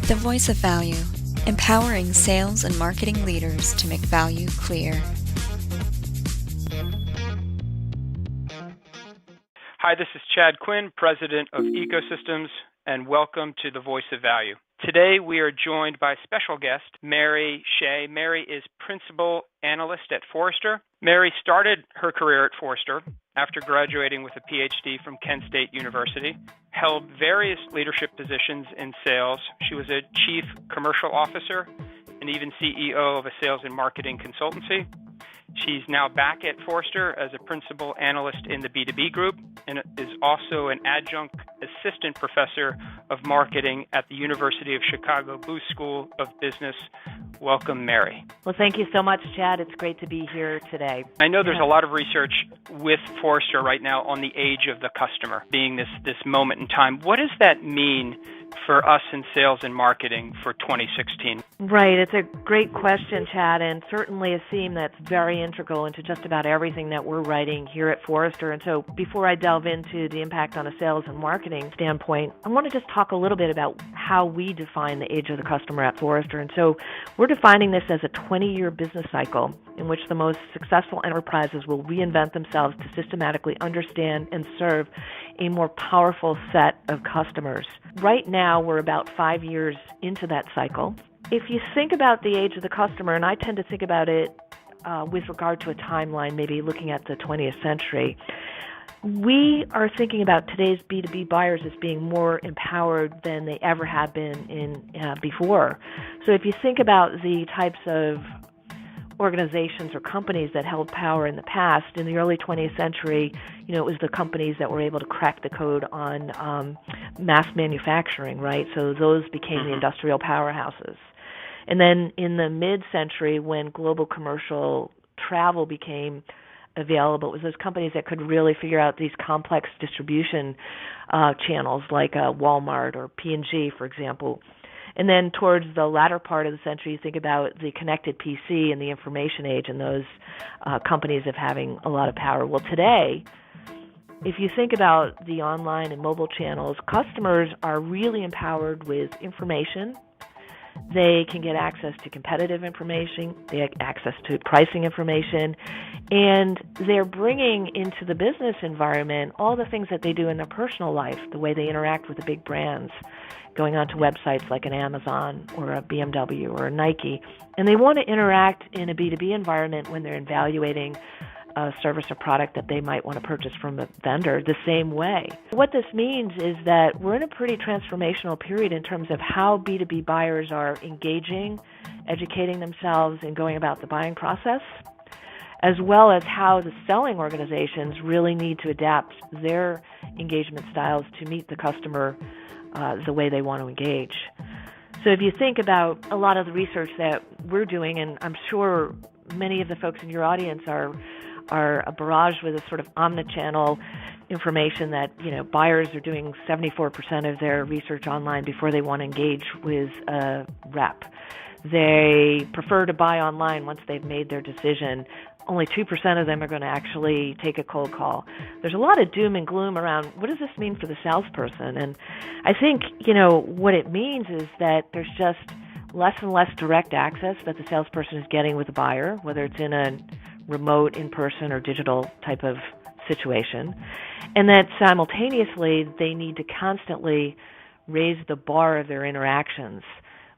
The Voice of Value, empowering sales and marketing leaders to make value clear. Hi, this is Chad Quinn, President of Ecosystems, and welcome to The Voice of Value. Today we are joined by special guest, Mary Shea. Mary is Principal Analyst at Forrester. Mary started her career at Forrester after graduating with a PhD from Kent State University, held various leadership positions in sales. She was a Chief Commercial Officer and even CEO of a sales and marketing consultancy. She's now back at Forrester as a principal analyst in the B2B group and is also an adjunct assistant professor of marketing at the University of Chicago Booth School of Business. Welcome, Mary. Well, thank you so much, Chad. It's great to be here today. I know there's a lot of research with Forrester right now on the age of the customer being this moment in time. What does that mean for us in sales and marketing for 2016? Right. It's a great question, Chad, and certainly a theme that's very integral into just about everything that we're writing here at Forrester. And so before I delve into the impact on a sales and marketing standpoint, I want to just talk a little bit about how we define the age of the customer at Forrester. And so we're defining this as a 20-year business cycle in which the most successful enterprises will reinvent themselves to systematically understand and serve a more powerful set of customers. Right now, we're about 5 years into that cycle. If you think about the age of the customer, and I tend to think about it with regard to a timeline, maybe looking at the 20th century, we are thinking about today's B2B buyers as being more empowered than they ever have been before. So if you think about the types of organizations or companies that held power in the past, in the early 20th century, it was the companies that were able to crack the code on mass manufacturing, right? So those became the industrial powerhouses. And then in the mid-century, when global commercial travel became available, it was those companies that could really figure out these complex distribution channels like Walmart or P&G, for example. And then towards the latter part of the century, you think about the connected PC and the information age and those companies of having a lot of power. Well, today, if you think about the online and mobile channels, customers are really empowered with information. They can get access to competitive information, they have access to pricing information, and they're bringing into the business environment all the things that they do in their personal life, the way they interact with the big brands, going onto websites like an Amazon or a BMW or a Nike. And they want to interact in a B2B environment when they're evaluating a service or product that they might want to purchase from a vendor the same way. What this means is that we're in a pretty transformational period in terms of how B2B buyers are engaging, educating themselves, and going about the buying process, as well as how the selling organizations really need to adapt their engagement styles to meet the customer the way they want to engage. So if you think about a lot of the research that we're doing, and I'm sure many of the folks in your audience are barraged with a sort of omnichannel information that, buyers are doing 74% of their research online before they want to engage with a rep. They prefer to buy online once they've made their decision. Only 2% of them are going to actually take a cold call. There's a lot of doom and gloom around what does this mean for the salesperson? And I think, what it means is that there's just less and less direct access that the salesperson is getting with the buyer, whether it's in a remote, in-person, or digital type of situation. And that simultaneously, they need to constantly raise the bar of their interactions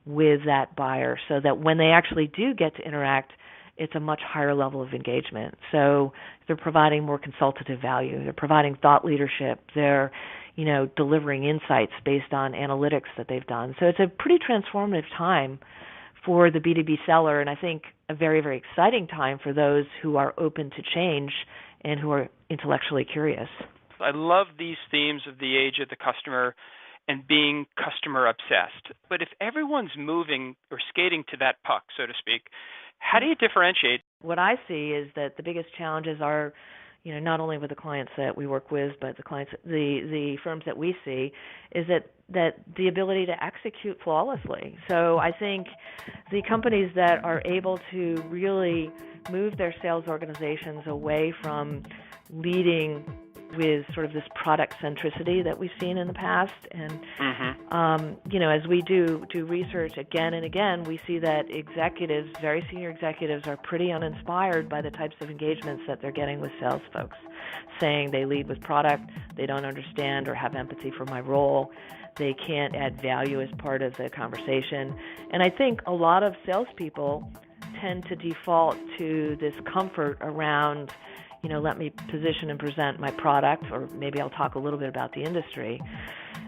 with that buyer so that when they actually do get to interact, it's a much higher level of engagement. So they're providing more consultative value. They're providing thought leadership. They're, delivering insights based on analytics that they've done. So it's a pretty transformative time for the B2B seller, and I think a very, very exciting time for those who are open to change and who are intellectually curious. I love these themes of the age of the customer and being customer obsessed. But if everyone's moving or skating to that puck, so to speak, how do you differentiate? What I see is that the biggest challenges are, not only with the clients that we work with, but the firms that we see, is that the ability to execute flawlessly. So I think the companies that are able to really move their sales organizations away from leading with sort of this product centricity that we've seen in the past. And, as we do research again and again, we see that executives, very senior executives, are pretty uninspired by the types of engagements that they're getting with sales folks, saying they lead with product, they don't understand or have empathy for my role, they can't add value as part of the conversation. And I think a lot of salespeople tend to default to this comfort around, let me position and present my product, or maybe I'll talk a little bit about the industry.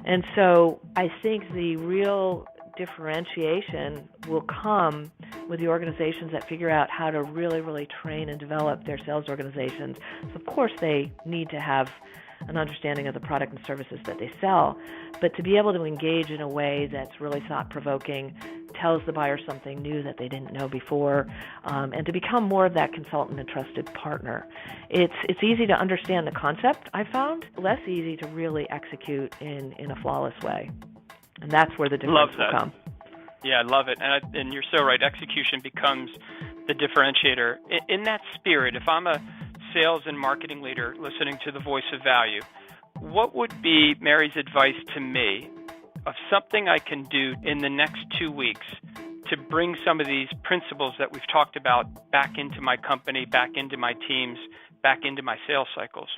And so I think the real differentiation will come with the organizations that figure out how to really, really train and develop their sales organizations. So of course, they need to have an understanding of the product and services that they sell, but to be able to engage in a way that's really thought-provoking, tells the buyer something new that they didn't know before, and to become more of that consultant and trusted partner. It's easy to understand the concept, I found, less easy to really execute in a flawless way. And that's where the difference will come. Yeah, I love it. And you're so right. Execution becomes the differentiator. In that spirit, if I'm a sales and marketing leader listening to the Voice of Value, what would be Mary's advice to me of something I can do in the next 2 weeks to bring some of these principles that we've talked about back into my company, back into my teams, back into my sales cycles?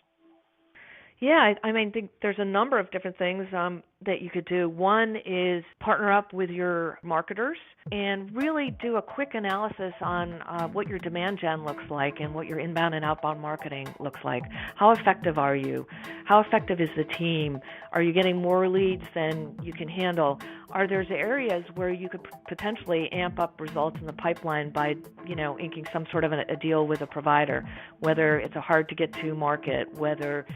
Yeah, I think there's a number of different things that you could do. One is partner up with your marketers and really do a quick analysis on what your demand gen looks like and what your inbound and outbound marketing looks like. How effective are you? How effective is the team? Are you getting more leads than you can handle? Are there areas where you could potentially amp up results in the pipeline by, inking some sort of a deal with a provider, whether it's a hard to get to market, whether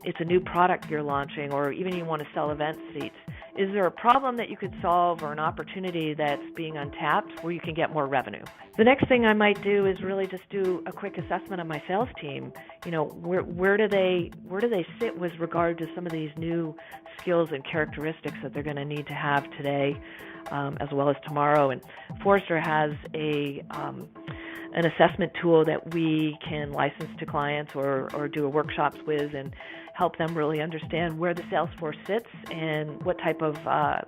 it's a new product you're launching, or even you want to sell event seats. Is there a problem that you could solve or an opportunity that's being untapped where you can get more revenue? The next thing I might do is really just do a quick assessment of my sales team. Where do they sit with regard to some of these new skills and characteristics that they're going to need to have today as well as tomorrow? And Forrester has an assessment tool that we can license to clients or do workshops with and help them really understand where the sales force sits and what type of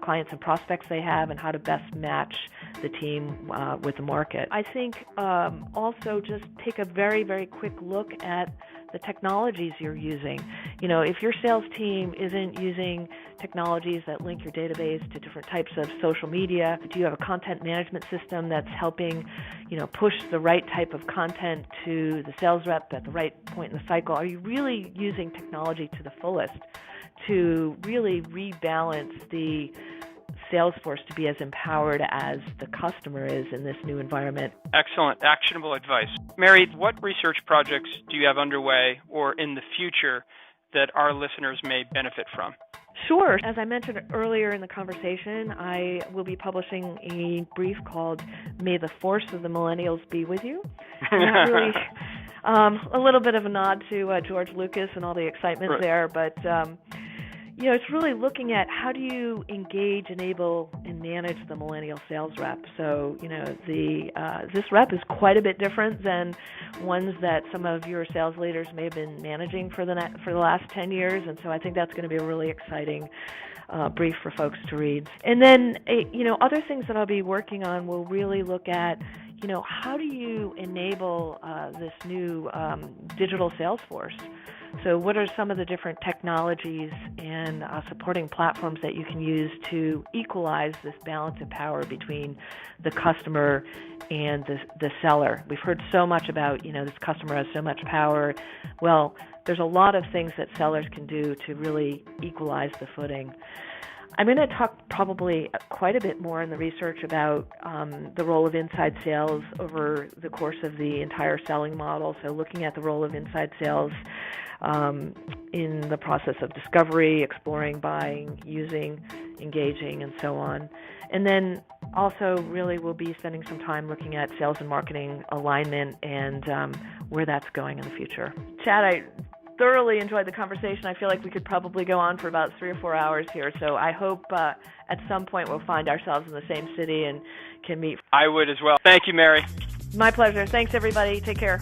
clients and prospects they have and how to best match the team with the market. I think also just take a very, very quick look at the technologies you're using. If your sales team isn't using technologies that link your database to different types of social media, do you have a content management system that's helping, push the right type of content to the sales rep at the right point in the cycle? Are you really using technology to the fullest to really rebalance the sales force to be as empowered as the customer is in this new environment? Excellent. Actionable advice. Mary, what research projects do you have underway or in the future that our listeners may benefit from? Sure. As I mentioned earlier in the conversation, I will be publishing a brief called May the Force of the Millennials Be With You. And that really, a little bit of a nod to George Lucas and all the excitement there, but it's really looking at how do you engage, enable, and manage the millennial sales rep. So, this rep is quite a bit different than ones that some of your sales leaders may have been managing for the last 10 years. And so I think that's going to be a really exciting brief for folks to read. And then, other things that I'll be working on will really look at, how do you enable this new digital sales force? So what are some of the different technologies and supporting platforms that you can use to equalize this balance of power between the customer and the seller? We've heard so much about, this customer has so much power. Well, there's a lot of things that sellers can do to really equalize the footing. I'm going to talk probably quite a bit more in the research about the role of inside sales over the course of the entire selling model. So looking at the role of inside sales in the process of discovery, exploring, buying, using, engaging, and so on. And then also really we'll be spending some time looking at sales and marketing alignment and where that's going in the future. Chad, I thoroughly enjoyed the conversation. I feel like we could probably go on for about 3 or 4 hours here. So I hope at some point we'll find ourselves in the same city and can meet. I would as well. Thank you, Mary. My pleasure. Thanks, everybody. Take care.